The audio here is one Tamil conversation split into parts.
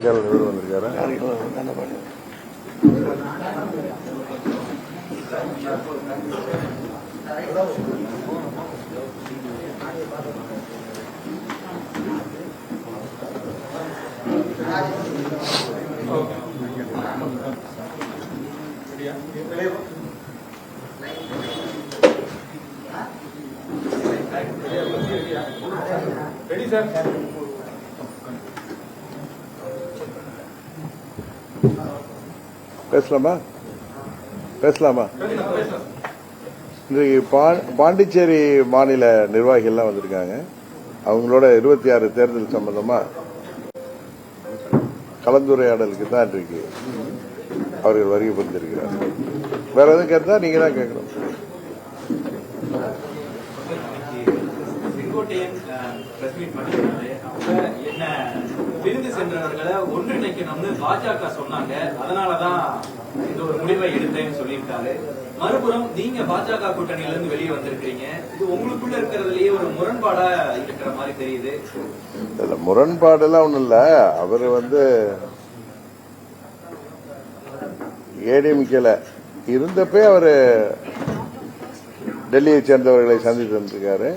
வந்திருக்காரு. Ready sir. பேசலாமா? இன்றைக்கு பாண்டிச்சேரி மாநில நிர்வாகிகள்லாம் வந்திருக்காங்க. அவங்களோட 26 தேர்தல் சம்பந்தமா கலந்துரையாடலுக்கு தான் இன்றைக்கு அவர்கள் வருகை புரிந்திருக்கிறார். வேற எதுவும் கேட்டா நீங்க தான் கேட்கணும். விருது சென்றவர்களை ஒன்றிணைக்கணும்னு பாஜக சொன்னாங்க. அதனாலதான் இந்த ஒரு முடிவை எடுத்தேன்னு சொல்லியிருக்காரு. மறுபுறம் நீங்க பாஜக கூட்டணியில இருந்து வெளியே வந்திருக்கீங்க. இது உங்களுக்குள்ள இருக்கிறதுலயே ஒரு முரண்பாடா இருக்கிற மாதிரி தெரியுது. முரண்பாடு எல்லாம் ஒண்ணும் இல்ல. அவரு ஏடிஎம்கேல இருந்தப்பே அவரு டெல்லியை சேர்ந்தவர்களை சந்தித்து வந்திருக்காரு.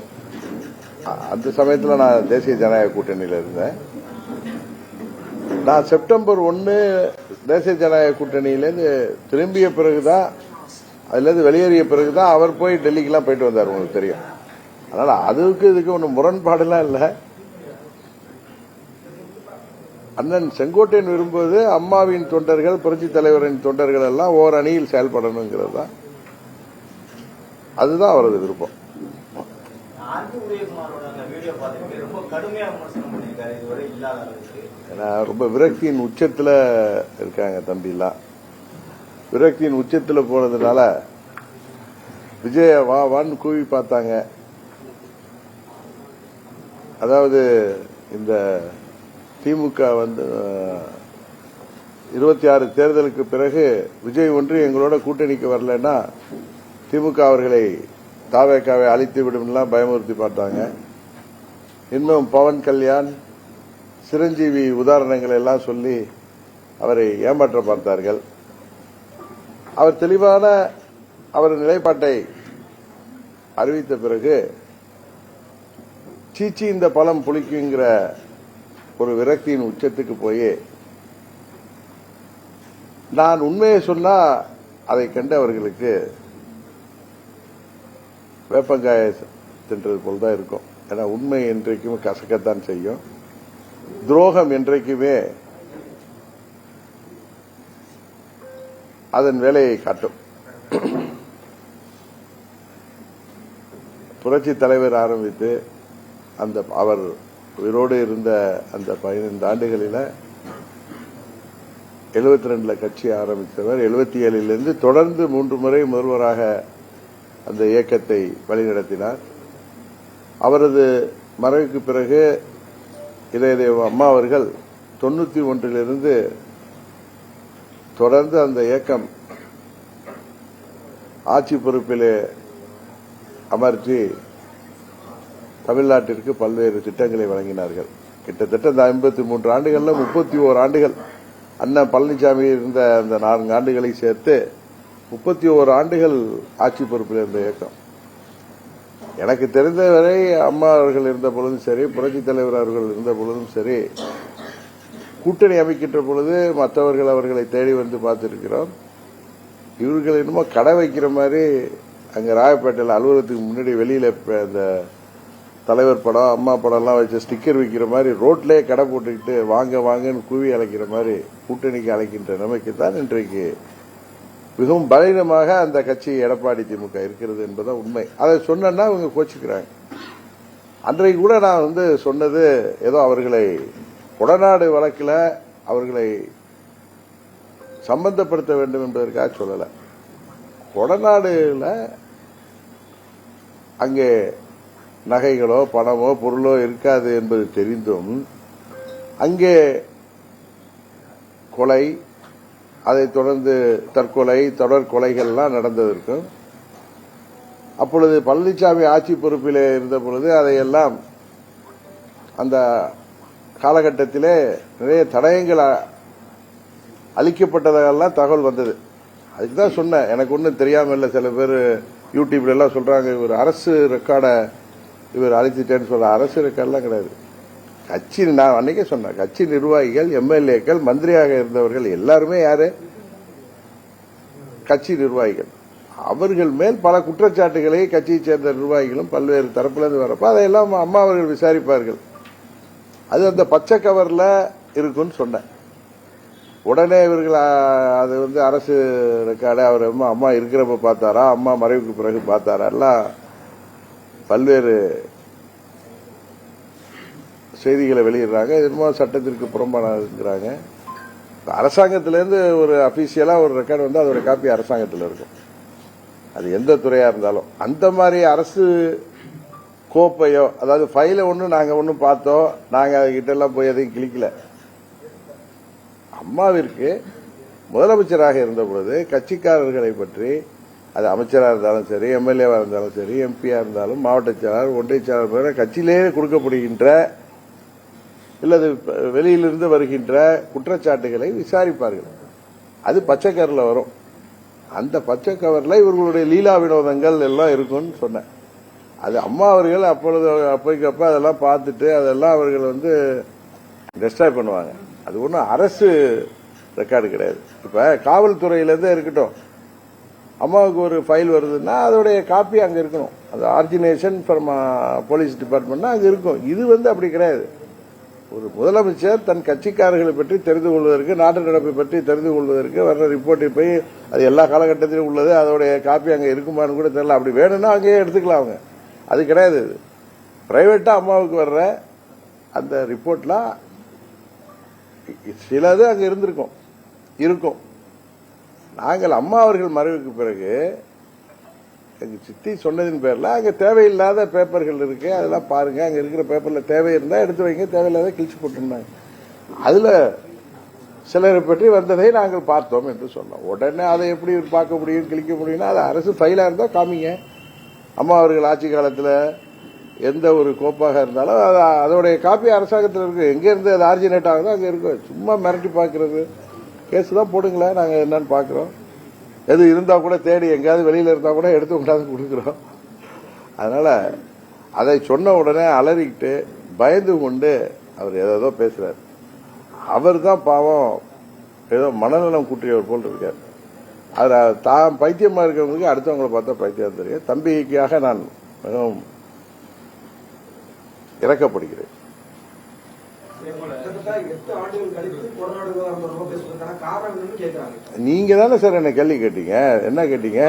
அந்த சமயத்தில் நான் தேசிய ஜனநாயக கூட்டணியில் இருந்தேன். நான் செப்டம்பர் 1 தேசிய ஜனநாயக கூட்டணியிலேருந்து திரும்பிய பிறகுதான், அதுலேருந்து வெளியேறிய பிறகுதான் அவர் போய் டெல்லிக்கெல்லாம் போயிட்டு வந்தார். உங்களுக்கு தெரியும். அதனால அதுக்கு இதுக்கு ஒன்றும் முரண்பாடுலாம் இல்லை. அண்ணன் செங்கோட்டையன் விரும்புவது அம்மாவின் தொண்டர்கள், புரட்சி தலைவரின் தொண்டர்கள் எல்லாம் ஓர் அணியில் செயல்படணுங்கிறது தான். அதுதான் அவரது விருப்பம். ரொம்ப விரக்தியின் உச்சத்துல இருக்காங்க தம்பிலாம். விரக்தியின் உச்சத்துல போனதுனால விஜய வான்னு கூவி பார்த்தாங்க. அதாவது இந்த திமுக 26 தேர்தலுக்கு பிறகு விஜய் ஒன்று எங்களோட கூட்டணிக்கு வரலன்னா திமுக அவர்களை தாவேக்காவை அழித்து விடும் பயமுறுத்தி பார்த்தாங்க. இன்னும் பவன் கல்யாண், சிரஞ்சீவி உதாரணங்களை எல்லாம் சொல்லி அவரை ஏமாற்ற பார்த்தார்கள். அவர் தெளிவான அவர் நிலைப்பாட்டை அறிவித்த பிறகு சீச்சி இந்த பழம் புளிக்குங்கிற ஒரு விரக்தியின் உச்சத்துக்கு போய் நான் உண்மையை சொன்னா அதை கண்டு அவர்களுக்கு வேப்பங்காய தின்றது போல்தான் இருக்கும். ஏன்னா உண்மை என்றைக்குமே கசக்கத்தான் செய்யும். துரோகம் என்றைக்குமே அதன் வேலையை காட்டும். புரட்சி தலைவர் ஆரம்பித்து அவர் உயிரோடு இருந்த அந்த 15 ஆண்டுகளில் 72 கட்சி ஆரம்பித்தவர். 77 தொடர்ந்து 3 முறை முதல்வராக அந்த இயக்கத்தை வழிநடத்தினார். அவரது மறைவுக்கு பிறகு இதயதேவ அம்மா அவர்கள் 91 தொடர்ந்து அந்த இயக்கம் ஆட்சி பொறுப்பிலே அமர்த்தி தமிழ்நாட்டிற்கு பல்வேறு திட்டங்களை வழங்கினார்கள். கிட்டத்தட்ட இந்த 53 ஆண்டுகள்ல 31 ஆண்டுகள் அண்ணன் பழனிசாமி இருந்த அந்த 4 ஆண்டுகளை சேர்த்து 31 ஆண்டுகள் ஆட்சி பொறுப்பில் இருந்த இயக்கம். எனக்கு தெரிந்தவரை அம்மா அவர்கள் இருந்த பொழுதும் சரி, புரட்சி தலைவர் அவர்கள் இருந்த பொழுதும் சரி, கூட்டணி அமைக்கின்ற பொழுது மற்றவர்கள் அவர்களை தேடி வந்து பார்த்திருக்கிறோம். இவர்கள் என்னமோ கடை வைக்கிற மாதிரி அங்க ராயப்பேட்டையில் அலுவலகத்துக்கு முன்னாடி வெளியில இந்த தலைவர் படம், அம்மா படம் எல்லாம் வச்சு ஸ்டிக்கர் வைக்கிற மாதிரி ரோட்லயே கடை போட்டுக்கிட்டு வாங்க வாங்கன்னு கூவி அழைக்கிற மாதிரி கூட்டணிக்கு அழைக்கின்ற நிலைமைக்கு தான் இன்றைக்கு மிகவும் பலவீனமாக அந்த கட்சி எடப்பாடி திமுக இருக்கிறது என்பதுதான் உண்மை. அதை சொன்னா இவங்க கோச்சுக்கிறாங்க. அன்றைக்கு கூட நான் சொன்னது ஏதோ அவர்களை கொடநாடு வழக்கில் அவர்களை சம்பந்தப்படுத்த வேண்டும் என்பதற்காக சொல்லல. கொடநாடுல அங்கே நகைகளோ பணமோ பொருளோ இருக்காது என்பது தெரிந்தும் அங்கே கொலை, அதைத் தொடர்ந்து தற்கொலை, தொடர் கொலைகள்லாம் நடந்ததற்கும் அப்பொழுது பழனிசாமி ஆட்சி பொறுப்பிலே இருந்த பொழுது அதையெல்லாம் அந்த காலகட்டத்திலே நிறைய தடயங்கள் அளிக்கப்பட்டதெல்லாம் தகவல் வந்தது. அதுக்கு தான் சொன்னேன், எனக்கு ஒன்றும் தெரியாமல் இல்லை. சில பேர் யூடியூப்ல எல்லாம் சொல்றாங்க இவர் அரசு ரெக்கார்டை இவர் அழிச்சிட்டேன்னு சொல்ற. அரசு ரெக்கார்டெலாம் கிடையாது. கட்சி, நான் அன்னைக்கே சொன்னேன், கட்சி நிர்வாகிகள், எம்எல்ஏக்கள், மந்திரியாக இருந்தவர்கள் எல்லாருமே யாரு? கட்சி நிர்வாகிகள். அவர்கள் மேல் பல குற்றச்சாட்டுகளை கட்சியைச் சேர்ந்த நிர்வாகிகளும் பல்வேறு தரப்பிலிருந்து வரப்ப அதையெல்லாம் அம்மா அவர்கள் விசாரிப்பார்கள். அது அந்த பச்சை கவர்ல இருக்குன்னு சொன்னேன். உடனே இவர்கள் அது அரசு ரெக்கார்டு அவர் அம்மா இருக்கிறப்ப பார்த்தாரா, அம்மா மறைவுக்கு பிறகு பார்த்தாரா, எல்லாம் பல்வேறு செய்திகளை வெளியிடுறாங்க. என்னமோ சட்டத்திற்கு புறம்பானதுங்கிறாங்க. அரசாங்கத்திலேருந்து ஒரு அபிஷியலா ஒரு ரெக்கார்டு வந்து அதோட காப்பி அரசாங்கத்தில் இருக்கும். அது எந்த துறையா இருந்தாலும் அந்த மாதிரி அரசு கோப்பையோ, அதாவது ஃபைலை நாங்க ஒன்றும் பார்த்தோம், நாங்க அதுகிட்ட எல்லாம் போய் எதையும் கிளிக்கல. அம்மாவிற்கு முதலமைச்சராக இருந்த பொழுது கட்சிக்காரர்களை பற்றி, அது அமைச்சராக இருந்தாலும் சரி, எம்எல்ஏவா இருந்தாலும் சரி, எம்பியா இருந்தாலும், மாவட்ட செயலாளர், ஒன்றிய செயலாளர், கட்சியிலேயே கொடுக்கப்படுகின்ற இல்லது வெளியிலிருந்து வருகின்ற குற்றச்சாட்டுகளை விசாரிப்பார்கள். அது பச்சை கவர்ல வரும். அந்த பச்சை கவர்ல இவர்களுடைய லீலா வினோதங்கள் எல்லாம் இருக்கும்னு சொன்னேன். அது அம்மா அவர்கள் அப்பொழுது அப்பைக்கப்ப அதெல்லாம் பார்த்துட்டு அதெல்லாம் அவர்கள் டெஸ்ட்ராய் பண்ணுவாங்க. அது ஒன்றும் அரசு ரெக்கார்டு கிடையாது. இப்ப காவல்துறையிலேருந்து இருக்கட்டும், அம்மாவுக்கு ஒரு ஃபைல் வருதுன்னா அதோடைய காப்பி அங்க இருக்கணும். அது ஆர்ஜினேஷன் ஃப்ரம் போலீஸ் டிபார்ட்மெண்ட்னா அங்க இருக்கும். இது அப்படி கிடையாது. ஒரு முதலமைச்சர் தன் கட்சிக்காரர்களை பற்றி தெரிந்து கொள்வதற்கு, நாட்டு நடப்பை பற்றி தெரிந்து கொள்வதற்கு வர்ற ரிப்போர்ட்டை போய் அது எல்லா காலகட்டத்திலும் உள்ளது, அதோடைய காப்பி அங்க இருக்குமான்னு கூட தெரியல. அப்படி வேணும்னா அங்கேயே எடுத்துக்கலாம் அவங்க. அது கிடையாது. பிரைவேட்டா அம்மாவுக்கு வர்ற அந்த ரிப்போர்ட்லாம் சிலது அங்க இருக்கும். நாங்கள் அம்மா அவர்கள் மறைவுக்கு பிறகு எங்க சித்தி சொன்னதின் பேர்ல அங்க தேவையில்லாத பேப்பர்கள் இருக்கு, அதெல்லாம் பாருங்க, அங்க இருக்கிற பேப்பர்ல தேவை இருந்தா எடுத்து வைங்க, தேவையில்லாத கிழிச்சு போட்டுருந்தாங்க. அதுல சிலரை பற்றி வந்ததை நாங்கள் பார்த்தோம் என்று சொன்னோம். உடனே அதை எப்படி பார்க்க முடியும், கிழிக்க முடியும்னா அது அரசு ஃபைலா இருந்தா காமிங்க. அம்மா அவர்கள் ஆட்சி காலத்துல எந்த ஒரு கோப்பாக இருந்தாலும் அதோடைய காப்பி அரசாங்கத்தில் இருக்கு. எங்க இருந்து அது ஆர்ஜினேட் ஆகுதோ அங்க இருக்கும். சும்மா மிரட்டி பாக்குறது, கேஸ் தான் போடுங்களேன், நாங்க என்னன்னு பாக்குறோம். எது இருந்தா கூட தேடி எங்கேயாவது வெளியில இருந்தா கூட எடுத்து கொண்டாந்து கொடுக்குறோம். அதனால அதை சொன்ன உடனே அலறிக்கிட்டு பயந்து கொண்டு அவர் ஏதோ பேசுறாரு. அவர் தான் பாவம் ஏதோ மனநலம் கூட்டியவர் போல் இருக்கார். அதுல தான் பைத்தியமா இருக்கிறவங்களுக்கு அடுத்தவங்களை பார்த்தா பைத்தியம் தெரியும். தம்பிக்காக நான் மிகவும் இறக்கப்படுகிறேன். நீங்க தானே சார் என்ன கேள்வி கேட்டீங்க? என்ன கேட்டீங்க?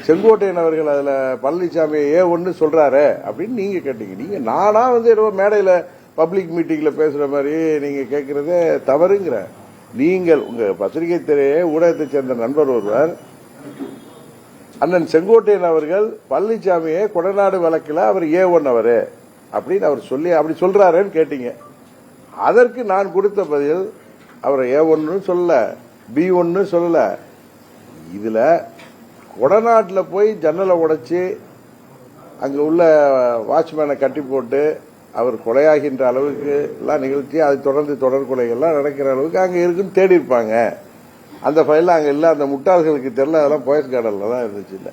செங்கோட்டையன் அவர்கள் அதுல பழனிசாமி ஒன்னு சொல்றாரு அப்படின்னு நீங்க கேட்டீங்க. நீங்க நானா ஏதோ மேடையில பப்ளிக் மீட்டிங்ல பேசுற மாதிரி நீங்க கேட்கறதே தவறுங்கிற. நீங்கள் உங்க பத்திரிகை துறையே ஊடகத்தை சேர்ந்த நண்பர் ஒருவர் அண்ணன் செங்கோட்டையன் அவர்கள் பழனிசாமியை கொடநாடு வழக்கில் அவர் A1 அவரு அப்படின்னு அவர் சொல்லி அப்படி சொல்றாருன்னு கேட்டீங்க. அதற்கு நான் கொடுத்த பதில் அவர் A1 சொல்லல, B1 சொல்லல. இதுல கொடநாட்டில் போய் ஜன்னலை உடைச்சு அங்க உள்ள வாட்ச்மேனை கட்டி போட்டு அவர் கொலையாகின்ற அளவுக்கு எல்லாம் நிகழ்ச்சி, அதை தொடர்ந்து தொடர் கொலைகள்லாம் நடக்கிற அளவுக்கு அங்க இருக்குன்னு தேடி இருப்பாங்க. அந்த ஃபைல் அங்க இல்ல, அந்த முட்டாள்களுக்கு தெரியல, அதெல்லாம் போயஸ் கார்டன்ல தான் இருந்துச்சு. இல்ல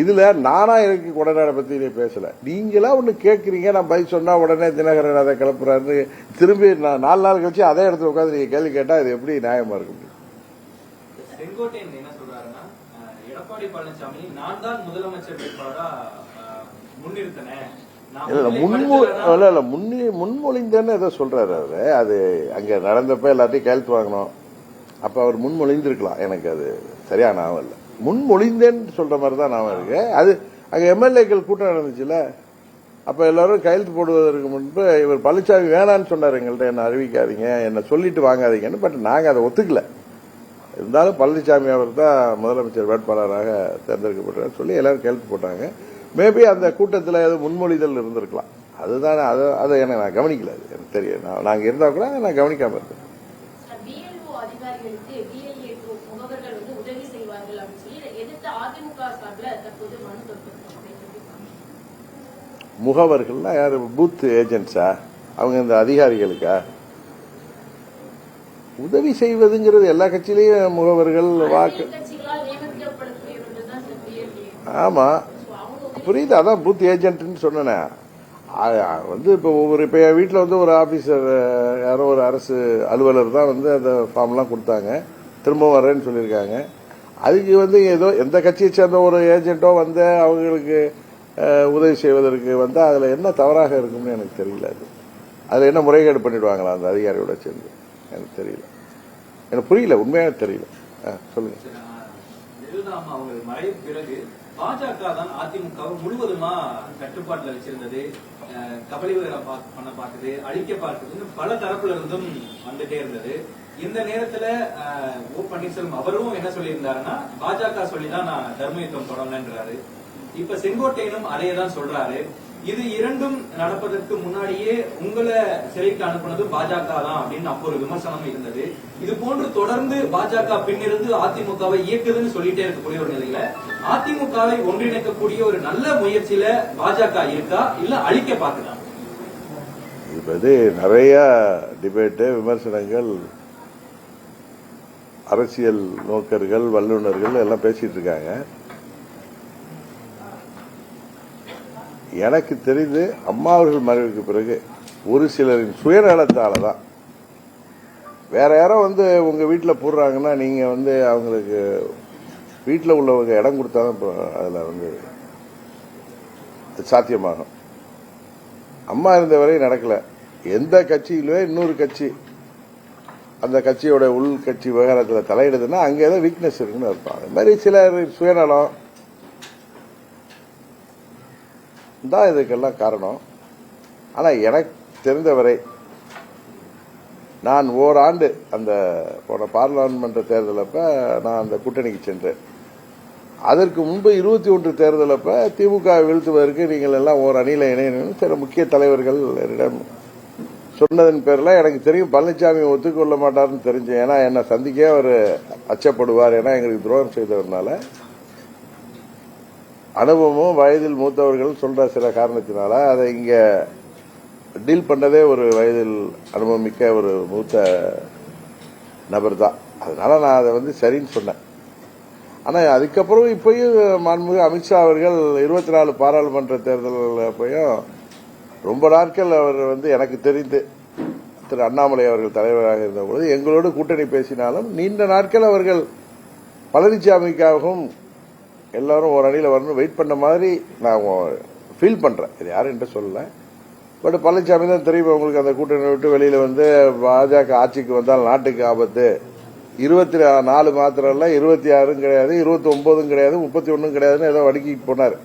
இதுல நானா எனக்கு கொடநாடை பத்தி பேசல. நீங்களா ஒண்ணு கேட்கறீங்க, நான் பதில் சொன்னா உடனே தினகரன் அதை கிளப்புறாரு. திரும்பி 4 நாள் கழிச்சு அதே இடத்துல உட்காந்து நீங்க கேள்வி கேட்டா இது எப்படி நியாயமா இருக்க முடியும்? செங்கோட்டையன் என்ன சொல்றாருன்னா, எடப்பாடி பழனிசாமி நான் தான் முதலமைச்சர் வேட்பாளரா முன்னிறுத்தினேன், முன்மொழிந்தேன்னு ஏதோ சொல்றாரு அவரு. அது அங்க நடந்தப்ப எல்லாத்தையும் கையெழுத்து வாங்கணும். அப்ப அவர் முன்மொழிந்திருக்கலாம், எனக்கு அது சரியா ஞாபகம் இல்லை. முன்மொழிந்தேன்னு சொல்ற மாதிரி தான் ஞாபகம் இருக்கு. அது அங்க எம்எல்ஏக்கள் கூட்டம் நடந்துச்சுல, அப்ப எல்லாரும் கையெழுத்து போடுவதற்கு முன்பு இவர் பழனிசாமி வேணான்னு சொன்னார் எங்கள்கிட்ட, என்ன அறிவிக்காதீங்க, என்ன சொல்லிட்டு வாங்காதீங்கன்னு. பட் நாங்க அதை ஒத்துக்கல. இருந்தாலும் பழனிசாமி அவர் தான் முதலமைச்சர் வேட்பாளராக தேர்ந்தெடுக்கப்பட்டார் சொல்லி எல்லாரும் கையெழுத்து போட்டாங்க. மேபி அந்த கூட்டத்தில் ஏதோ முன்மொழிதல் இருந்திருக்கலாம். அதுதான் அதை எனக்கு நான் கவனிக்கல. எனக்கு தெரியும், நாங்க இருந்தா கூட நான் கவனிக்காம இருந்தேன். முகவர்கள்னா யாரு? பூத் ஏஜென்ட்ஸா? அவங்க இந்த அதிகாரிகளுக்கா? உதவி செய்வதுங்கிறது எல்லா கட்சியிலையும் முகவர்கள் வாக்கு ஆமா புரியுது. அதான் பூத் ஏஜென்ட்னு சொன்னேன். இப்போ இப்போ என் வீட்டில் வந்து ஒரு ஆபீசர் யாரோ ஒரு அரசு அலுவலர் தான் வந்து அந்த ஃபார்ம்லாம் கொடுத்தாங்க. திரும்பவும் வரேன்னு சொல்லியிருக்காங்க. அதுக்கு வந்து ஏதோ எந்த கட்சியை சேர்ந்த ஒரு ஏஜென்ட்டோ வந்து அவங்களுக்கு உதவி செய்வதற்கு வந்து அதில் என்ன தவறாக இருக்கும்னு எனக்கு தெரியல. அதில் என்ன முறைகேடு பண்ணிடுவாங்களா அந்த அதிகாரியோட சேர்ந்து எனக்கு தெரியல. எனக்கு புரியல, உண்மையாக தெரியல. சொல்லுங்க. மறைவு பிறகு பாஜக தான் அதிமுகவை முழுவதுமா கட்டுப்பாட்டுல வச்சிருந்தது, கபலீகரம் பண்ண பார்த்தது, அழிக்க பார்த்தது, பல தரப்புல இருந்தும் வந்துட்டே இருந்தது. இந்த நேரத்துல ஓ பன்னீர்செல்வம் அவரும் என்ன சொல்லியிருந்தாருன்னா, பாஜக சொல்லிதான் நான் தர்மயுத்தம் தொடங்கினேன்றாரு. இப்ப செங்கோட்டையனும் அதையதான் சொல்றாரு. இது இரண்டும் நடப்பதற்கு முன்னாடியே உங்களை சிறைக்கு அனுப்புனது பாஜக தான் அப்படின்னு அப்போ ஒரு விமர்சனம் இருந்தது. இது போன்று தொடர்ந்து பாஜக பின்னிருந்து அதிமுகவை இயக்குதுன்னு சொல்லிட்டே இருக்கக்கூடிய ஒரு நிலையில அதிமுகவை ஒன்றிணைக்கக்கூடிய ஒரு நல்ல முயற்சியில பாஜக இருக்கா, இல்ல அழிக்க பாக்குதா? இப்ப நிறைய டிபேட்டு, விமர்சனங்கள், அரசியல் நோக்கர்கள், வல்லுநர்கள் எல்லாம் பேசிட்டு இருக்காங்க. எனக்கு தெரிந்து அம்மா அவர்கள் மறைவுக்கு பிறகு ஒரு சிலரின் சுயநலத்தால தான். வேற யாரோ வந்து உங்க வீட்டில் போடுறாங்கன்னா நீங்க வந்து அவங்களுக்கு வீட்டில் உள்ளவங்க இடம் கொடுத்தாதான் அதுல வந்து சாத்தியமாகும். அம்மா இருந்த வரை நடக்கல. எந்த கட்சியிலுமே இன்னொரு கட்சி அந்த கட்சியோட உள் கட்சி விவகாரத்தில் தலையிடுதுன்னா அங்கே ஏதோ வீக்னஸ் இருக்குன்னு அர்த்தம். அது மாதிரி சிலர் சுயநலம் தான் இதுக்கெல்லாம் காரணம். ஆனா எனக்கு தெரிந்தவரை நான் ஓராண்டு அந்த போன பாராளுமன்ற தேர்தலப்ப நான் அந்த கூட்டணிக்கு சென்றேன். அதற்கு முன்பு 21 தேர்தலப்ப திமுக வீழ்த்துவதற்கு நீங்கள் எல்லாம் ஓர் அணியில இணையணும் சில முக்கிய தலைவர்கள் சொன்னதன் பேர்ல எனக்கு தெரியும் பழனிசாமி ஒத்துக்கொள்ள மாட்டார்னு தெரிஞ்சேன். ஏன்னா என்ன சந்திக்க அவர் அச்சப்படுவார், ஏன்னா எங்களுக்கு துரோகம் செய்தவர்னால. அனுபவமும் வயதில் மூத்தவர்கள் சொல்ற சில காரணத்தினால அதை இங்க டீல் பண்ணதே ஒரு வயதில் அனுபவம் மிக்க ஒரு மூத்த நபர் தான். அதனால நான் அதை வந்து சரின்னு சொன்னேன். ஆனா அதுக்கப்புறம் இப்பயும் மாண்புமிகு அமித்ஷா அவர்கள் 24 பாராளுமன்ற தேர்தல் அப்பயும் ரொம்ப நாட்கள் அவர் வந்து எனக்கு தெரிந்து திரு அண்ணாமலை அவர்கள் தலைவராக இருந்தபோது எங்களோடு கூட்டணி பேசினாலும் நீண்ட நாட்கள் அவர்கள் பழனிசாமிக்காகவும் எல்லாரும் ஒரு அணியில வரணும் வெயிட் பண்ண மாதிரி நான் ஃபீல் பண்றேன். இது யாரும் என்கிட்ட சொல்லல. பட் பழனிசாமி தான் தெரியும் உங்களுக்கு அந்த கூட்டணி விட்டு வெளியில வந்து பாஜக ஆட்சிக்கு வந்தால் நாட்டுக்கு ஆபத்து. 24 மாத்திரம் இல்ல, 26 கிடையாது, 29 கிடையாது, 31 கிடையாதுன்னு ஏதோ வடுக்கிட்டு போனார்.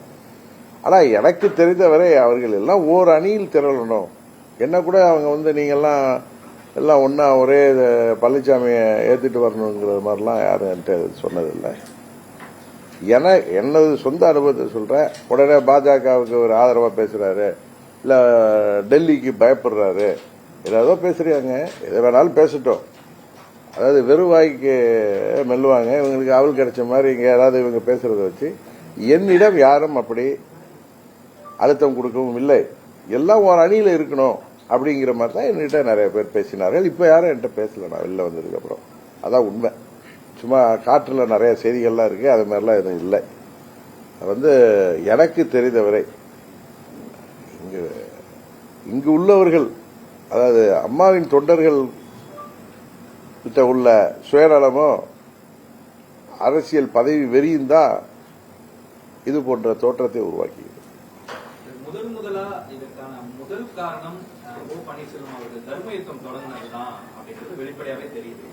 ஆனா எனக்கு தெரிந்தவரை அவர்கள் எல்லாம் ஓர் அணியில் திரளணும். என்ன கூட அவங்க வந்து நீங்க எல்லாம் ஒன்னா ஒரே பழனிசாமியை ஏத்துட்டு வரணுங்கிற மாதிரிலாம் யாரும் என்கிட்ட சொன்னதில்லை. என்னது சொந்த அனுபவத்தை சொல்றேன். உடனே பாஜகவுக்கு ஒரு ஆதரவா பேசுறாரு, இல்ல டெல்லிக்கு பயப்படுறாரு, ஏதோ பேசுறாங்க. எதை வேணாலும் பேசட்டும். அதாவது வெறும் வாய்க்கு மெல்லுவாங்க. இவங்களுக்கு அவள் கிடைச்ச மாதிரி இங்க ஏதாவது இவங்க பேசுறத வச்சு என்னிடம் யாரும் அப்படி அழுத்தம் கொடுக்கவும் இல்லை. எல்லாம் ஒரு அணியில இருக்கணும் அப்படிங்கிற மாதிரி தான் என்கிட்ட நிறைய பேர் பேசினார்கள். இப்ப யாரும் என்கிட்ட பேசல நான் வெளில வந்ததுக்கு அப்புறம். அதான் உண்மை. சும்மா காற்றுல நிறைய செய்திகள்லாம் இருக்கு, அது மாதிரிலாம் எதுவும் இல்லை. வந்து எனக்கு தெரிந்தவரை இங்கு உள்ளவர்கள், அதாவது அம்மாவின் தொண்டர்கள் கிட்ட உள்ள சுயநலமோ அரசியல் பதவி வெறியும் தான் இது போன்ற தோற்றத்தை உருவாக்கியது. முதலா இதற்கான முதல் காரணம் ஓ பன்னீர்செல்வம் அவர்கள் தர்மயுத்தம் தொடங்கினதுதான் அப்படின்றது வெளிப்படையாவே தெரியுது.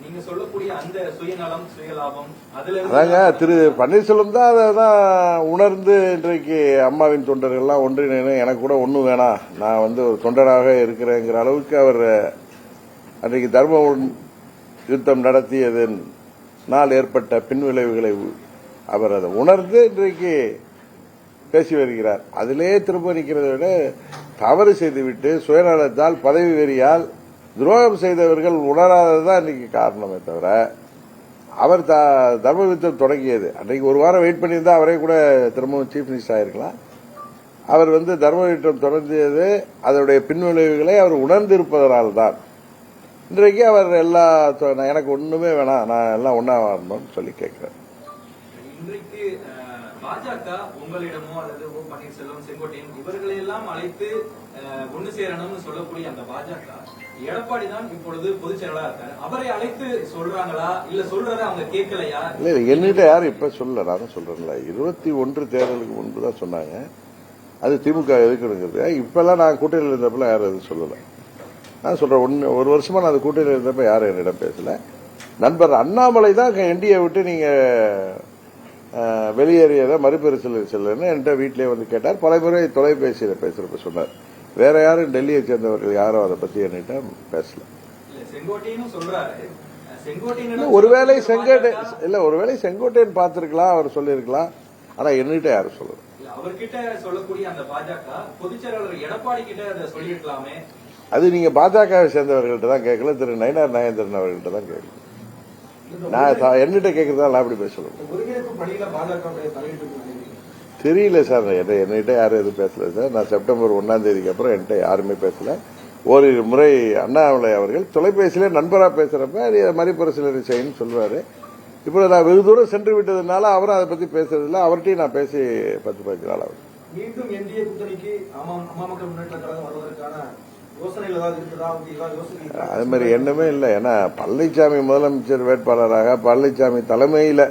நீங்க சொல்லக்கூடிய அந்த சுயநலம், சுயலாபம் அதாங்க திரு பன்னீர்செல்வம் தான் அதான் உணர்ந்து இன்றைக்கு அம்மாவின் தொண்டர்கள்லாம் ஒன்றிணைன்னு எனக்கு கூட ஒன்றும் வேணாம், நான் வந்து ஒரு தொண்டராக இருக்கிறேங்கிற அளவுக்கு அவர் அன்றைக்கு தர்ம யுத்தம் நடத்தியதனால் ஏற்பட்ட பின்விளைவுகளை அவர் அதை உணர்ந்து இன்றைக்கு பேசி வருகிறார். அதிலே திரும்ப நிற்கிறத விட தவறு செய்துவிட்டு சுயநலத்தால் பதவி வெறியால் துரோகம் செய்தவர்கள் உணராததுதான் இன்னைக்கு காரணமே தவிர அவர் தர்ம யுத்தம் தொடங்கியது அன்றைக்கு ஒரு வாரம் வெயிட் பண்ணியிருந்தா அவரே கூட திரும்பவும் சீஃப் மினிஸ்டர் ஆயிருக்கலாம். அவர் வந்து தர்ம யுத்தம் தொடங்கியது அதனுடைய பின்விளைவுகளை அவர் உணர்ந்திருப்பதனால்தான். இன்றைக்கு அவர் எனக்கு ஒண்ணுமே வேணாம், நான் எல்லாம் ஒன்னா வரணும்னு சொல்லி கேட்கிறேன். இன்றைக்கு பாஜக உங்களிடமோ அல்லது ஓ பன்னீர்செல்வம், செங்கோட்டையன் இவர்களை எல்லாம் அழைத்து ஒண்ணு சேரணும்னு சொல்லக்கூடிய அந்த பாஜக, எடப்பாடி தான் இப்பொழுது பொதுச் செயலாளர் இருக்காரு, அவரை அழைத்து சொல்றாங்களா இல்ல சொல்றத அவங்க கேட்கலையா? இல்ல என்கிட்ட யாரும் இப்ப சொல்லல, நான் தான் சொல்றேன்ல 21 தேர்தலுக்கு முன்புதான் சொன்னாங்க. அது திமுக எதுக்குங்கிறது. இப்பெல்லாம் நான் கூட்டணியில் இருந்தப்ப யாரும் எதுவும் சொல்லல. நான் சொல்றேன், ஒரு வருஷமா நான் அந்த கூட்டணியில் இருந்தப்ப யாரும் என்னிடம் பேசல. நண்பர் அண்ணாமலை தான் என்டிஏ விட்டு நீங்க வெளியேறியதை மறுபரிசீலனை செல்லுன்னு என்கிட்ட வீட்டிலே வந்து கேட்டார். பல முறை தொலைபேசியில் பேசுறப்ப சொன்னார். வேற யாரும் டெல்லியை சேர்ந்தவர்கள் யாரும் அதை பத்தி என்கிட்ட பேசல. ஒருவேளை செங்கோட்டையன் பார்த்திருக்கலாம், அவர் சொல்லியிருக்கலாம். ஆனா என்கிட்ட யாரும் சொல்லல. அவர்கிட்ட சொல்லக்கூடிய அந்த பாஜக பொதுச் செயலாளர் எடப்பாடி கிட்ட அதை சொல்லியிருக்கலாமே. அது நீங்க பாஜகவை சேர்ந்தவர்கள்ட்ட தான் கேட்கல, திரு நயினார் நாகேந்திரன் அவர்கள்ட்ட தான் கேட்கல. நான் என்னிட்ட கேட்கறதா அப்படி பேச தெரியல சார். என்கிட்ட யாரும் எதுவும் பேசல சார். நான் செப்டம்பர் 1ஆம் தேதிக்கு அப்புறம் என்கிட்ட யாருமே பேசல. ஒரு முறை அண்ணாமலை அவர்கள் தொலைபேசியில நண்பரா பேசுறப்ப மறுபரிசீலனை செய்யணும்னு சொல்லுவாரு. இப்போ நான் வெகு தூரம் சென்று விட்டதுனால அவரும் அதை பத்தி பேசுறதில்ல. அவர்கிட்டையும் நான் பேசி 10-15 நாள் ஆகுது. மீண்டும் என்டிஏ கூட்டணிக்கு அம்மா மக்கள் முன்னேற்ற கழகம் வருவதற்கான அது மாதிரி எண்ணமே இல்லை. ஏன்னா பழனிசாமி முதலமைச்சர் வேட்பாளராக பழனிசாமி தலைமையில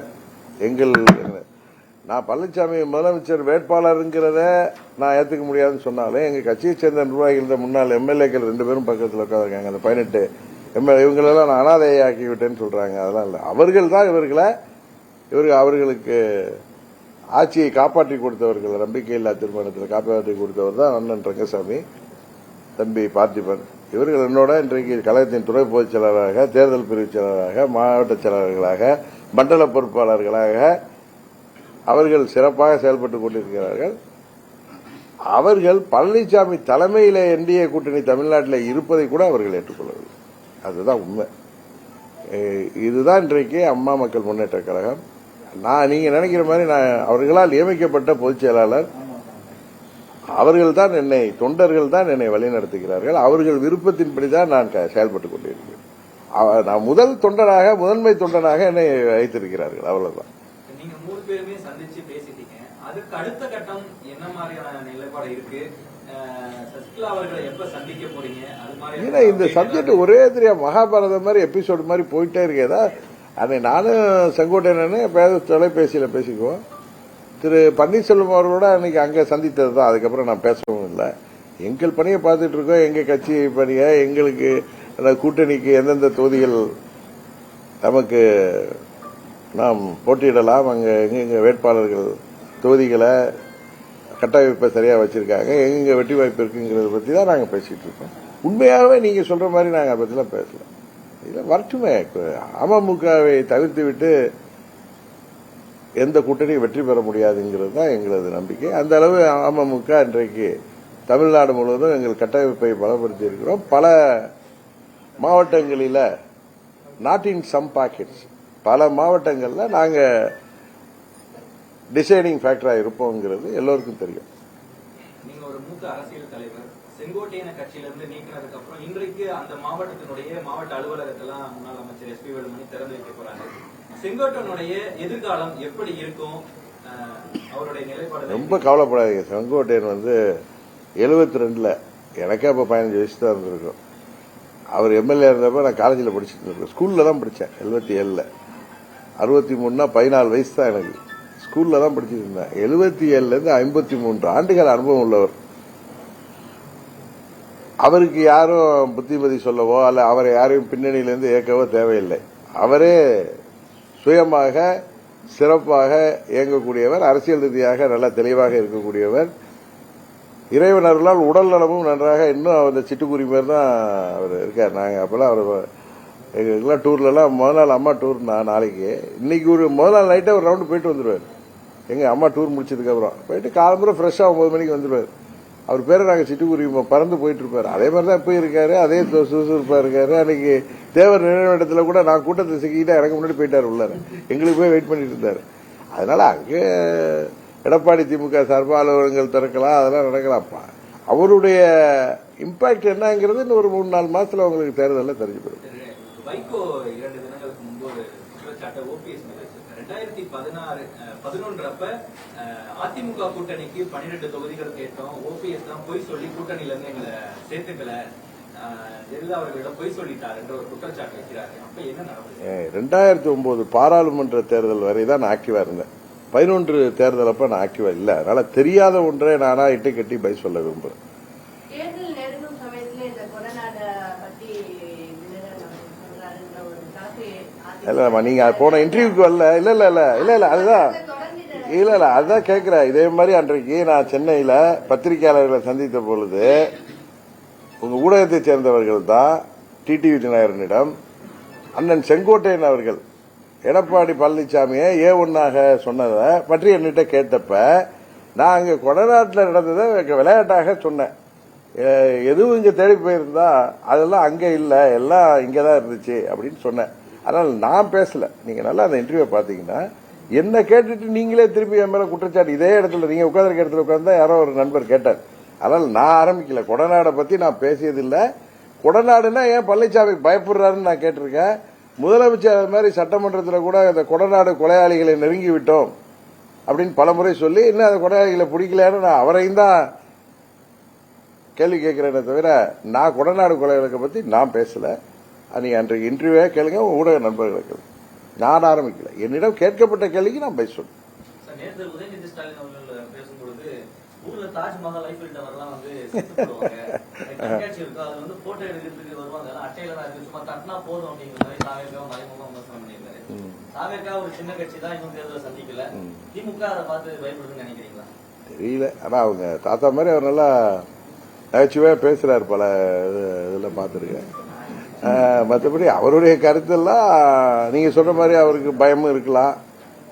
நான் பழனிசாமி முதலமைச்சர் வேட்பாளருங்கிறத நான் ஏத்துக்க முடியாதுன்னு சொன்னாலும் எங்க கட்சியை சேர்ந்த நிர்வாகிகள் முன்னாள் எம்எல்ஏக்கள் 2 பேரும் பக்கத்தில் உட்காந்துருக்காங்க. அந்த 18 எம்எல்ஏ இவங்களெல்லாம் நான் அனாதையாக்கி விட்டேன்னு சொல்றாங்க. அதெல்லாம் இல்லை. அவர்கள் தான் அவர்களுக்கு ஆட்சியை காப்பாற்றி கொடுத்தவர்கள். நம்பிக்கையில்லா தீர்மானத்தில் காப்பாற்றி கொடுத்தவர் தான் அண்ணன் ரங்கசாமி, தம்பி பார்த்திபன். இவர்கள் என்னோட இன்றைக்கு கழகத்தின் துணை பொதுச் செயலாளராக, தேர்தல் பிரிவு செயலாளராக, மாவட்ட செயலாளர்களாக, மண்டல பொறுப்பாளர்களாக அவர்கள் சிறப்பாக செயல்பட்டுக் கொண்டிருக்கிறார்கள். அவர்கள் பழனிசாமி தலைமையில என்டிஏ கூட்டணி தமிழ்நாட்டில் இருப்பதை கூட அவர்கள் ஏற்றுக்கொள்ளவில்லை. அதுதான் உண்மை. இதுதான் இன்றைக்கு அம்மா மக்கள் முன்னேற்ற கழகம். நீங்க நினைக்கிற மாதிரி அவர்களால் நியமிக்கப்பட்ட பொதுச் செயலாளர். அவர்கள் தான் தொண்டர்கள் தான் என்னை வழிநடத்துகிறார்கள். அவர்கள் விருப்பத்தின்படிதான் நான் செயல்பட்டுக் கொண்டிருக்கிறேன். நான் முதன்மை தொண்டனாக என்னை வைத்திருக்கிறார்கள். அவ்வளவுதான். நீங்க 3 பேருமே சந்திச்சு பேசிட்டீங்க. அதுக்கு அடுத்த கட்டம் என்ன மாதிரியான நிலைப்பாடு இருக்கு? சசிகலா அவர்களை எப்ப சந்திக்க போறீங்க? அது மாதிரி இந்த சப்ஜெக்ட் ஒரே தெரியா மகாபாரதம் மாதிரி எபிசோடு மாதிரி போயிட்டே இருக்கேதா. அன்னைக்கு நானும் செங்கோட்டையன் தொலைபேசியில பேசிக்குவோம். திரு பன்னீர்செல்வம் அவர்களோட அன்னைக்கு அங்க சந்தித்தது தான். அதுக்கப்புறம் நான் பேசவும் இல்லை. எங்கள் பணியை பார்த்துட்டு இருக்கோம். எங்க கட்சி பணியை, எங்களுக்கு கூட்டணிக்கு எந்தெந்த தொகுதிகள் நமக்கு நாம் போட்டியிடலாம், அங்க எங்க வேட்பாளர்கள் தொகுதிகளை கட்டமைப்பை சரியா வச்சிருக்காங்க, எங்க வெற்றி வாய்ப்பு இருக்குங்கிறத பத்தி தான் நாங்க பேசிட்டு இருக்கோம். உண்மையாகவே நீங்க சொல்ற மாதிரி நாங்க அதை பத்திலாம் பேசல. இல்ல வரட்டுமே. அமமுகவை தவிர்த்து விட்டு எந்த கூட்டணியும் வெற்றி பெற முடியாதுங்கிறது தான் எங்களது நம்பிக்கை. அந்த அளவு அமமுக இன்றைக்கு தமிழ்நாடு முழுவதும் எங்கள் கட்டமைப்பை பலப்படுத்தி இருக்கிறோம். பல மாவட்டங்களில் நாட் இன் சம் பாக்கெட்ஸ், பல மாவட்டங்களில் நாங்க டிசைடிங் ஃபேக்டரா இருப்போங்கிறது எல்லோருக்கும் தெரியும். நீங்க ஒரு மூத்த அரசியல் தலைவர், செங்கோட்டையன கட்சியிலிருந்து நீக்கினதுக்கு அப்புறம் இன்றைக்கு அந்த மாவட்டத்தினுடைய மாவட்ட அலுவலகத்தெல்லாம் முன்னாள் அமைச்சர் SP வேலுமணி திறந்து வைக்க போறாங்க. செங்கோட்டையனுடைய எதிர்காலம் எப்படி இருக்கும்? அவருடைய நிலைப்பாடு ரொம்ப கவலைப்படாதீங்க. செங்கோட்டையன் 72ல எனக்கே அப்ப 15 வயசு தான் இருந்திருக்கும். அவர் எம்எல்ஏ இருந்தப்ப நான் காலேஜில் படிச்சுட்டு இருக்கேன். ஸ்கூல்ல தான் படித்தேன். 77ல 63னா 14 வயசு தான் எனக்கு. ஸ்கூல்ல தான் படிச்சுட்டு இருந்தேன். 77ல இருந்து 53 ஆண்டுகள் அனுபவம் உள்ளவர். அவருக்கு யாரும் புத்திமதி சொல்லவோ அல்ல அவரை யாரையும் பின்னணியிலிருந்து இயக்கவோ தேவையில்லை. அவரே சுயமாக சிறப்பாக இயங்கக்கூடியவர், அரசியல் ரீதியாக நல்ல தெளிவாக இருக்கக்கூடியவர். இறைவனர்களால் உடல் நலமும் நன்றாக, இன்னும் அந்த சிட்டுக்குருவி மாதிரி தான் அவர் இருக்கார். நாங்க அப்பெல்லாம் அவர் எங்களுக்கெல்லாம் டூர்லாம் முதல் நாள் அம்மா டூர் நாளைக்கு, இன்னைக்கு ஒரு முதல் நாள் நைட்டே ஒரு ரவுண்டு போயிட்டு வந்துடுவார். எங்க அம்மா டூர் முடிச்சதுக்கு அப்புறம் போயிட்டு காலம்புற ஃப்ரெஷ்ஷா 9 மணிக்கு வந்துடுவார். அவர் பேரை நாங்க சிட்டுக்குருவி பறந்து போயிட்டு இருப்பாரு. அதே மாதிரி தான் இப்ப இருக்காரு. அதே சுறுசுறுப்பா இருக்காரு. அன்னைக்கு தேவர் நினைவிடத்துல கூட நான் கூட்டத்தை சிக்கிட்டா எனக்கு முன்னாடி போயிட்டாரு உள்ளார. எங்களுக்கு போய் வெயிட் பண்ணிட்டு இருந்தாரு. அதனால அங்க எடப்பாடி திமுக சார்பா அலுவலகங்கள் திறக்கலாம், அதெல்லாம் நடக்கலாம்ப்பா. அவருடைய இம்பாக்ட் என்னங்கிறது இன்னும் ஒரு 3-4 மாசத்துல உங்களுக்கு தேர்தலில் தெரிஞ்சு போயிடும். வைகோ 2 தினங்களுக்கு முன்பு ஒரு குற்றச்சாட்டை ஓபிஎஸ் மேல வச்சிருக்காரு. 2011 அப்ப அதிமுக கூட்டணிக்கு 12 தொகுதிகள் கேட்டோம். ஓபிஎஸ் தான் பொய் சொல்லி கூட்டணியில இருந்து எங்களை சேர்த்துக்கல, ஜெயலலிதா அவர்களிடம் பொய் சொல்லிட்டார் என்ற ஒரு குற்றச்சாட்டு வைக்கிறாரு. அப்ப என்ன நடந்தது? 2009 பாராளுமன்ற தேர்தல் வரை தான் நான் ஆக்டிவா இருந்தேன். 11 தேர்தல் அப்ப நான் ஆக்டிவா இல்ல. அதனால தெரியாத ஒன்றை நானா இட்டு கட்டி பை சொல்ல விரும்புறேன். தேர்தல் நெருங்கும் சமயத்துல இந்த கொடநாடு பத்தி சொல்றாருன்ற ஒரு கணக்கு இல்லம்மா, நீங்க போன இன்டர்வியூக்கு வரல. இல்ல அதுதான் அதுதான் கேட்கிறேன். இதே மாதிரி அன்றைக்கு நான் சென்னையில பத்திரிகையாளர்களை சந்தித்த பொழுது உங்க ஊடகத்தை சேர்ந்தவர்கள் தான் டிடிவி தினகரனிடம் அண்ணன் செங்கோட்டையன் அவர்கள் எடப்பாடி பழனிசாமியை A1ஆக சொன்னதை பற்றி என்கிட்ட கேட்டப்ப நான் அங்க கொடநாட்டில் நடந்ததை விளையாட்டாக சொன்னேன். எதுவும் இங்க தேடி போயிருந்தா அதெல்லாம் அங்க இல்ல, எல்லாம் இங்கதான் இருந்துச்சு அப்படின்னு சொன்னேன். அதனால நான் பேசல. நீங்க நல்லா அந்த இன்டர்வியூ பாத்தீங்கன்னா என்ன கேட்டுட்டு நீங்களே திருப்பி என் மேல குற்றச்சாட்டு இதே இடத்துல நீங்க உட்கார்ந்துருக்க இடத்துல உட்கார்ந்தா யாரோ ஒரு நண்பர் கேட்டார். அதனால நான் ஆரம்பிக்கல. கொடநாடை பத்தி நான் பேசியதில்லை. கொடநாடுன்னா ஏன் பழனிசாமி பயப்படுறாருன்னு நான் கேட்டிருக்கேன். முதலமைச்சர் அது மாதிரி சட்டமன்றத்தில் கூட இந்த கொடநாடு கொலையாளிகளை நெருங்கி விட்டோம் அப்படின்னு பலமுறை சொல்லி இன்னும் அந்த கொலையாளிகளை பிடிக்கலன்னு நான் அவரையும் தான் கேள்வி கேட்கிறேனே தவிர நான் கொடநாடு கொலையாளிகளை பத்தி நான் பேசல. நீங்க அன்றைக்கு இன்டர்வியூவே கேளுங்க, ஊடக நண்பர்களுக்கு. நான் ஆரம்பிக்கல. என்னிடம் கேட்கப்பட்ட கேள்விக்கு நான் பேச சொன்னேன். நேற்று உதயநிதி ஸ்டாலின் அவர்கள் பேசும்பொழுது ஊர்ல தாஜ்மஹால் ஐபிஎல் டவர்லாம் வந்து செத்து போடுவாங்க, கண்காட்சி இருக்கும், அது வந்து போட்டோ எடுக்கிறதுக்கு வருவாங்க, அட்டையில தான் இருக்கு, சும்மா தட்டினா போதும் அப்படிங்கிற மாதிரி தாவேக்கா மறைமுகம் விமர்சனம் பண்ணியிருக்காரு. தாவேக்கா ஒரு சின்ன கட்சி தான், இன்னும் தேர்தலை சந்திக்கல, திமுக அதை பார்த்து பயப்படுதுன்னு நினைக்கிறீங்களா? தெரியல. ஆனா அவங்க தாத்தா மாதிரி அவர் நல்லா நகைச்சுவையா பேசுறாரு. பல இதுல பாத்துருக்கேன். மற்றபடி அவருடைய கருத்தெல்லாம் நீங்க சொல்ற மாதிரி அவருக்கு பயமும் இருக்கலாம்.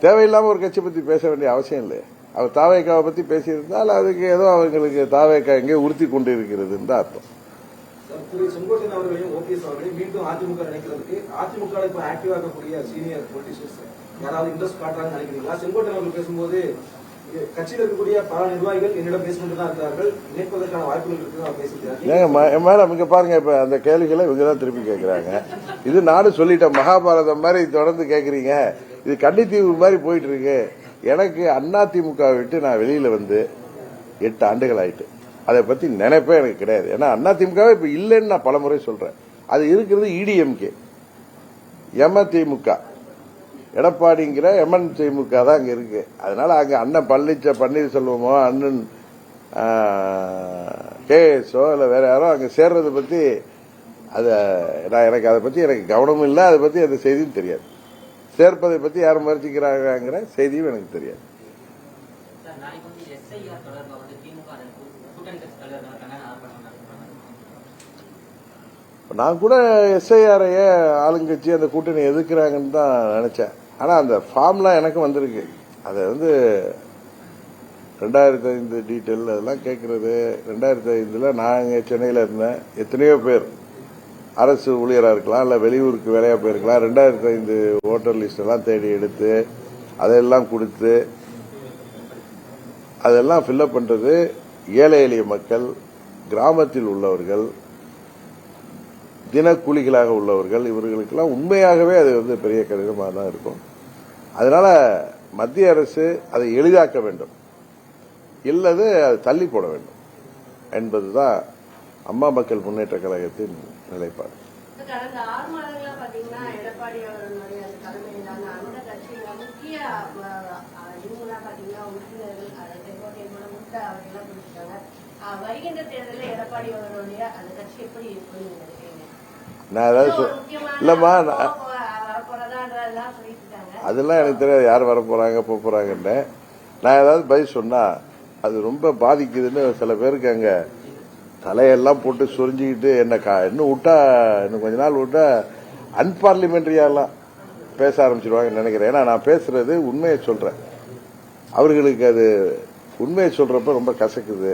தேவையில்லாம ஒரு கட்சி பத்தி பேச வேண்டிய அவசியம் இல்லை. அவர் தாவேக்காவை பத்தி பேசியிருந்தால் அதுக்கு ஏதோ அவங்களுக்கு தாவேக்கா எங்கே உறுத்தி கொண்டு இருக்கிறதுன்னு தான் அர்த்தம். செங்கோட்டையன் அவர்களையும் ஓபிஎஸ் அவர்களையும் மீண்டும் அதிமுக நினைக்கிறதுக்கு அதிமுக இப்ப ஆக்டிவ் ஆகக்கூடிய சீனியர் பொலிட்டிஷியன்ஸ் யாராவது இன்ட்ரெஸ்ட் காட்டுறாங்கன்னு நினைக்கிறீங்களா? செங்கோட்டையன் அவர்கள் பேசும்போது கட்சியில் இருக்கக்கூடிய பல நிர்வாகிகள் என்னிடம் பேசிக்கொண்டு தான் இருக்கிறார்கள், இணைப்பதற்கான வாய்ப்புகள் இருக்குன்னு பேசிக்கிறாங்க. மேடம் இங்க பாருங்க, இப்ப அந்த கேள்விகளை இவங்கதான் திருப்பி கேட்கிறாங்க. இது நானும் சொல்லிட்டேன், மகாபாரதம் மாதிரி தொடர்ந்து கேட்கறீங்க. இது கன்னித்தீவு மாதிரி போயிட்டு இருக்கு. எனக்கு அதிமுக விட்டு நான் வெளியில வந்து 8 ஆண்டுகள் ஆயிட்டு. அதை பத்தி நினைப்பே எனக்கு கிடையாது. ஏன்னா அதிமுகவே இப்ப இல்லைன்னு நான் பலமுறை சொல்றேன். அது இருக்கிறது EDMK, Mதிமுக, எடப்பாடிங்கிற MNதிமுக தான் அங்க இருக்கு. அதனால அங்க அண்ணன் பன்னீர்செல்வமோ அண்ணன் KSஓ இல்ல வேற யாரோ அங்க சேர்றதை பத்தி எனக்கு அதை பத்தி எனக்கு கவனமும் இல்லை. அதை பத்தி அந்த செய்தியும் தெரியாது. சேர்ப்பதை பத்தி யாரும் முயற்சிக்கிறாங்கிற செய்தியும் எனக்கு தெரியாது. நான் கூட SIR-ஐயே ஆளுங்கட்சி அந்த கூட்டணி எதிர்க்கிறாங்கன்னு தான் நினைச்சேன். ஆனா அந்த ஃபார்ம்லாம் எனக்கு வந்திருக்கு. அதை வந்து 2005 டீட்டெயில் அதெல்லாம் கேட்கறது. 2005 நான் சென்னையில இருந்தேன். எத்தனையோ பேர் அரசு ஊழியராக இருக்கலாம், இல்ல வெளியூருக்கு வேலையா போயிருக்கலாம். 2005 ஓட்டர் லிஸ்ட் எல்லாம் தேடி எடுத்து அதெல்லாம் கொடுத்து அதெல்லாம் ஃபில்அப் பண்றது ஏழை எளிய மக்கள், கிராமத்தில் உள்ளவர்கள், தினக்கூலிகளாக உள்ளவர்கள், இவர்களுக்கெல்லாம் உண்மையாகவே அது வந்து பெரிய கடினமாக தான் இருக்கும். அதனால மத்திய அரசு அதை எளிதாக்க வேண்டும், இல்லது அது தள்ளி போட வேண்டும் என்பதுதான் அம்மா மக்கள் முன்னேற்ற கழகத்தின் நிலைப்பாடு. கடந்த 6 மாதங்களா பாத்தீங்கன்னா எடப்பாடி அவர்களுடைய தலைமையிலான அந்த கட்சியில முக்கிய இவங்களா பாத்தீங்கன்னா உறுப்பினர்கள் செங்கோட்டையனோட முட்டை அவர்களெல்லாம் பிடிச்சிட்டாங்க. வருகின்ற தேர்தலில் எடப்பாடி அவர்களுடைய அந்த கட்சி எப்படி இருக்குன்னு நினைக்கிறீங்க? நான் ஏதாவது இல்லம்மா, அதெல்லாம் எனக்கு தெரியாது யார் வரப்போறாங்க போக போறாங்கன்னு. நான் ஏதாவது பதில் சொன்னா அது ரொம்ப பாதிக்குதுன்னு சில பேருக்கு அங்க தலையெல்லாம் போட்டு சொரிஞ்சுக்கிட்டு என்ன இன்னும் விட்டா இன்னும் கொஞ்ச நாள் விட்டா அன்பார்லிமெண்டரியாலாம் பேச ஆரம்பிச்சிருவாங்கன்னு நினைக்கிறேன். ஏன்னா நான் பேசுறது உண்மையை சொல்றேன். அவர்களுக்கு அது உண்மையை சொல்றப்ப ரொம்ப கசக்குது.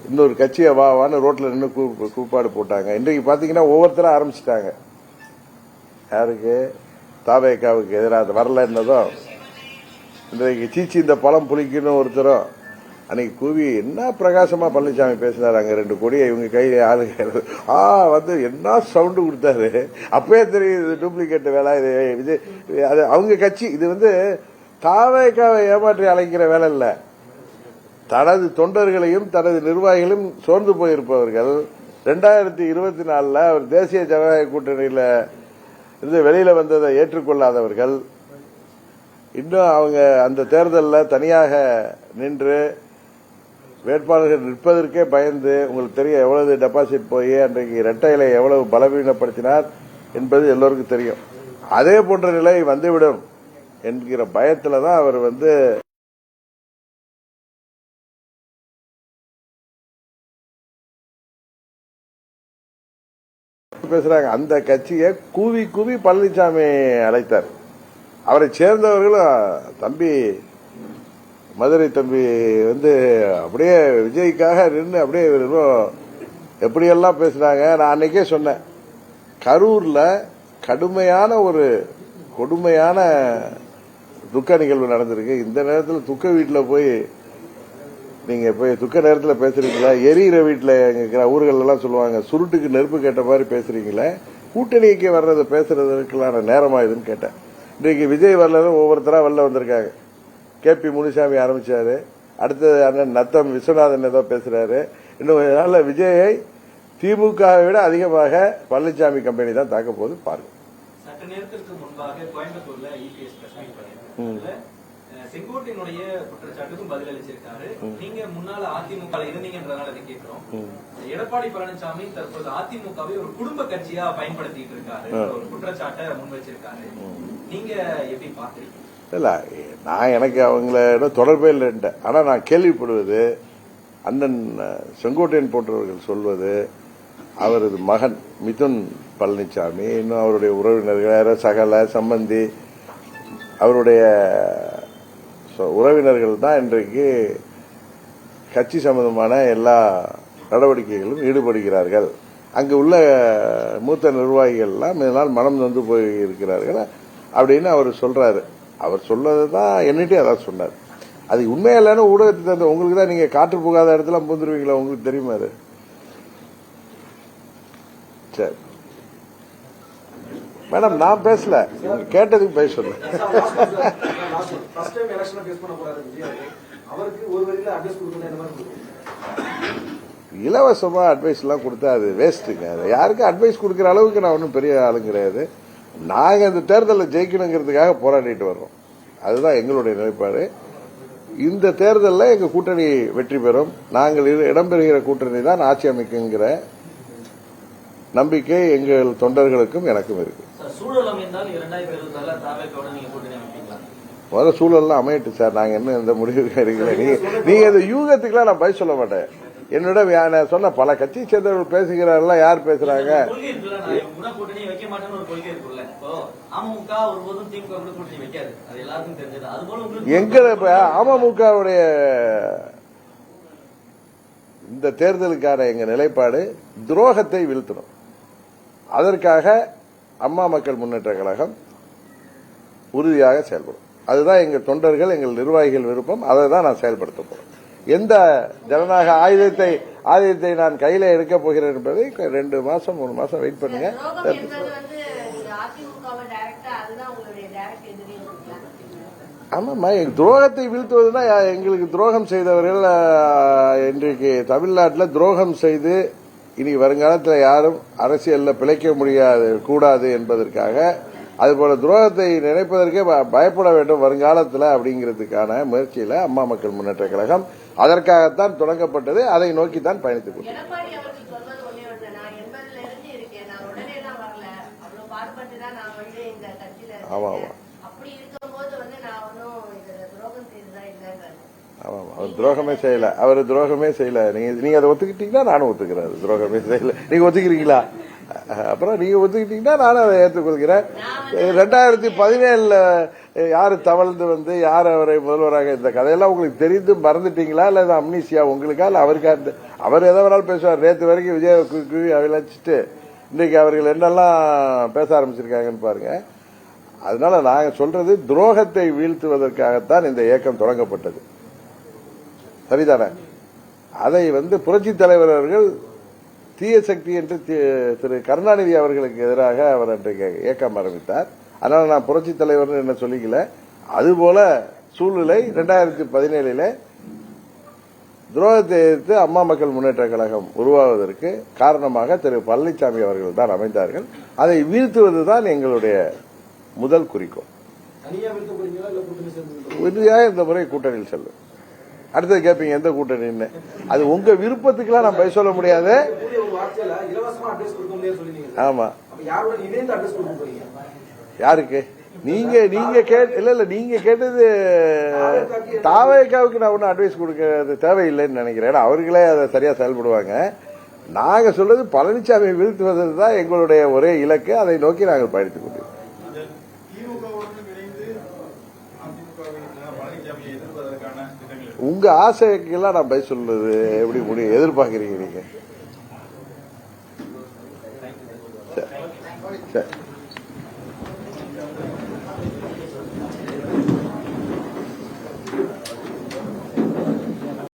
இன்னொரு கட்சியை வான்னு ரோட்ல நின்று கூப்பாடு போட்டாங்க. இன்றைக்கு பாத்தீங்கன்னா ஒவ்வொருத்தரும் ஆரம்பிச்சிட்டாங்க. யாருக்கு? தாவேக்காவுக்கு எதிராக வரல என்னதும் இன்றைக்கு சீச்சி இந்த பழம் புளிக்குன்னு ஒருத்தரும், அன்னைக்கு கூவி என்ன பிரகாசமா பழனிசாமி பேசினார். அங்க 2 கோடியை இவங்க கையில ஆளு வந்து என்ன சவுண்டு கொடுத்தாரு. அப்பவே தெரியுது டூப்ளிகேட் வேலை இது. விஜய் அது அவங்க கட்சி. இது வந்து தாவேக்காவை ஏமாற்றி அழைக்கிற வேலை இல்ல. தனது தொண்டர்களையும் தனது நிர்வாகிகளையும் சோர்ந்து போயிருப்பவர்கள் 2024 அவர் தேசிய ஜனநாயக கூட்டணியில இருந்து வெளியில வந்ததை ஏற்றுக்கொள்ளாதவர்கள் இன்னும் அவங்க அந்த தேர்தலில் தனியாக நின்று வேட்பாளர்கள் நிற்பதற்கே பயந்து, உங்களுக்கு தெரியும் எவ்வளவு டெபாசிட் போய் அன்றைக்கு இரட்டை இலை எவ்வளவு பலவீனப்படுத்தினார் என்பது எல்லோருக்கும் தெரியும். அதே போன்ற நிலை வந்துவிடும் என்கிற பயத்துல தான் அவர் வந்து பேசுறாங்க. அந்த கட்சியை கூவி கூவி பழனிசாமி அழைத்தார். அவரை சேர்ந்தவர்களும் தம்பி மதுரை தம்பி வந்து அப்படியே விஜய்க்காக நின்று அப்படியே எப்படியெல்லாம் பேசுறாங்க. நான் அன்னைக்கே சொன்னேன், கரூர்ல கடுமையான ஒரு கொடுமையான துக்க நிகழ்வு நடந்திருக்கு. இந்த நேரத்தில் துக்க வீட்டில் போய் நீங்க போய் துக்க நேரத்தில் பேசுறீங்களா? எரியிற வீட்டில் எங்க ஊர்கள் எல்லாம் சொல்லுவாங்க, சுருட்டுக்கு நெருப்பு கேட்ட மாதிரி பேசுறீங்களே, கூட்டணிக்கு வர்றதை பேசுறதுக்குள்ளான நேரமா இதுன்னு கேட்டேன். இன்றைக்கு விஜய் வரலன்னு ஒவ்வொருத்தரா வெளில வந்திருக்காங்க. KP முனுசாமி ஆரம்பிச்சாரு, அடுத்தது அண்ணன் நத்தம் விஸ்வநாதன் ஏதோ பேசுறாரு. இன்னும் கொஞ்ச நாள்ல விஜயை திமுகவை விட அதிகமாக பழனிசாமி கம்பெனி தான் தாக்க போகுது பாருங்க. சற்று நேரத்திற்கு முன்பாக கோயம்புத்தூர்ல EPS பிரஸ் மீட் பண்ணிருக்காங்க. செங்கோட்டையினுடைய குற்றச்சாட்டுக்கும் பதில் அளிச்சிருக்காரு. நீங்க முன்னால அதிமுக இருந்தீங்கன்றதால அதை கேட்கிறோம். எடப்பாடி பழனிசாமி தற்போது அதிமுகவை ஒரு குடும்ப கட்சியா பயன்படுத்திட்டு இருக்காரு, ஒரு குற்றச்சாட்டை முன் வச்சிருக்காரு. நீங்க எப்படி பாக்குறீங்க? இல்ல, நான் எனக்கு அவங்கள தொடர்பே இல்லைன்ட்டேன். ஆனா நான் கேள்விப்படுவது, அண்ணன் செங்கோட்டையன் போன்றவர்கள் சொல்வது, அவரது மகன் மிதுன் பழனிசாமி, இன்னும் அவருடைய உறவினர்கள் சகல சம்பந்தி அவருடைய உறவினர்கள் தான் இன்றைக்கு கட்சி சம்பந்தமான எல்லா நடவடிக்கைகளும் ஈடுபடுகிறார்கள். அங்கு உள்ள மூத்த நிர்வாகிகள் எல்லாம் இதனால் மனம் நொந்து போய் இருக்கிறார்கள் அப்படின்னு அவர் சொல்றாரு. அவர் சொல்லதான் என்னட்டே அதான் சொன்னார். அது உண்மையா இல்லைன்னு ஊடகத்தை தந்த உங்களுக்கு தான், நீங்க காற்று புகாத இடத்துல பூந்துருவீங்களா? உங்களுக்கு தெரியுமா அது? சரி மேடம், நான் பேசல, கேட்டதுக்கு பேச சொல்ல. இலவசமா அட்வைஸ் எல்லாம் கொடுத்தா அது வேஸ்ட்டுங்க. யாருக்கும் அட்வைஸ் கொடுக்கிற அளவுக்கு நான் ஒன்றும் பெரிய ஆளு கிடையாது. நாங்க இந்த தேர்தலில் ஜெயிக்கணுங்கிறதுக்காக போராடிட்டு வர்றோம். அதுதான் எங்களுடைய நிலைப்பாடு. இந்த தேர்தலில் எங்க கூட்டணி வெற்றி பெறும். நாங்கள் இடம்பெறுகிற கூட்டணி தான் ஆட்சி அமைக்குங்கிற நம்பிக்கை எங்கள் தொண்டர்களுக்கும் எனக்கும் இருக்கு. முதல்ல சூழல்லாம் அமையட்டு சார். நாங்க என்ன எந்த முடிவுக்கு எடுக்கல. நீங்க இந்த யூகத்துக்குலாம் நான் பதில் சொல்ல மாட்டேன். என்னோட நான் சொன்ன பல கட்சியை சேர்ந்தவர்கள் பேசுகிறார்கள். யார் பேசுறாங்க? எங்களை அமமுகவுடைய இந்த தேர்தலுக்கான எங்க நிலைப்பாடு துரோகத்தை வீழ்த்தணும். அதற்காக அம்மா மக்கள் முன்னேற்ற கழகம் உறுதியாக செயல்படும். அதுதான் எங்கள் தொண்டர்கள், எங்கள் நிர்வாகிகள் விருப்பம். அதை தான் நான் செயல்படுத்த போறேன். எந்த ஜனநாயக ஆயுதத்தை நான் கையில எடுக்க போகிறேன் என்பதை 2 மாசம் 3 மாசம் வெயிட் பண்ணுங்க. ஆமாம்மா, துரோகத்தை வீழ்த்துவதுன்னா எங்களுக்கு துரோகம் செய்தவர்கள் இன்றைக்கு தமிழ்நாட்டில் துரோகம் செய்து இனி வருங்காலத்தில் யாரும் அரசியலில் பிழைக்க முடியாது கூடாது என்பதற்காக, அதுபோல துரோகத்தை நினைப்பதற்கே பயப்பட வேண்டும் வருங்காலத்தில் அப்படிங்கிறதுக்கான முயற்சியில அம்மா மக்கள் முன்னேற்ற கழகம் அதற்காகத்தான் தொடங்கப்பட்டது. அதை நோக்கித்தான் பயணித்துக் கொண்டிருக்கிறோம். ஆமா ஆமா ஆமா, அவர் துரோகமே செய்யல. அவர் துரோகமே செய்யல. நீங்க அதை ஒத்துக்கிட்டீங்கன்னா நானும் ஒத்துக்கிறேன். துரோகமே செய்யல. நீங்க ஒத்துக்கிறீங்களா? அப்புறம் நீங்க ஒத்துக்கிட்டீங்கன்னா நானும் அதை ஏற்றுக்கொள்கிறேன். 2017 யாரு தவழ்ந்து வந்து யார் அவரை முதல்வராக, இந்த கதையெல்லாம் உங்களுக்கு தெரிந்து மறந்துட்டீங்களா? இல்ல அம்னீசியா உங்களுக்கா? இல்ல அவருக்கா? அவர் எதை வேணாலும் பேசுவார். நேற்று வரைக்கும் விஜய் குவி அவிழச்சிட்டு இன்னைக்கு அவர்கள் என்னெல்லாம் பேச ஆரம்பிச்சிருக்காங்கன்னு பாருங்க. அதனால நாங்க சொல்றது, துரோகத்தை வீழ்த்துவதற்காகத்தான் இந்த இயக்கம் தொடங்கப்பட்டது. சரிதானே? அதை புரட்சி தலைவர் அவர்கள் தீய சக்தி என்று திரு கருணாநிதி அவர்களுக்கு எதிராக அவர் அன்றைக்கு இயக்கம் ஆரம்பித்தார். அதனால நான் புரட்சி தலைவர் என்ன சொல்லிக்கல. அதுபோல சூழ்நிலை 2017 துரோகத்தை எதிர்த்து அம்மா மக்கள் முன்னேற்ற கழகம் உருவாவதற்கு காரணமாக திரு பழனிசாமி அவர்கள் தான் அமைந்தார்கள். அதை வீழ்த்துவதுதான் எங்களுடைய முதல் குறிக்கோள். தனியா வீழ்த்த போறீங்களா இல்ல கூட்டணி சேர்ந்து உறுதியாக இந்த முறை கூட்டணியில் செல்லும். அடுத்தது கேட்பீங்க எந்த கூட்டணின்னு. அது உங்க விருப்பத்துக்கெல்லாம் நான் போய் சொல்ல முடியாது. ஒரு வார்த்தையில இலவசமா அட்ரஸ் கொடுக்க முடியாது சொல்லிட்டீங்க. ஆமா, அப்ப யாரோட இணைந்து அட்ரஸ் கொடுக்க போறீங்க? யாருக்கு? நீங்க நீங்க கேட்டது தாவேக்காவுக்கு நான் ஒன்னும் அட்வைஸ் கொடுக்கறது தேவையில்லைன்னு நினைக்கிறேன். அவர்களே அதை சரியா செயல்படுவாங்க. நாங்க சொல்றது பழனிசாமியை வீழ்த்துவது தான் எங்களுடைய ஒரே இலக்கு. அதை நோக்கி நாங்கள் பயணித்துக் கொண்டிருக்கிறோம். உங்க ஆசைக்கெல்லாம் நான் பதில் சொல்றது எப்படி முடியும் எதிர்பார்க்கறீங்க நீங்க?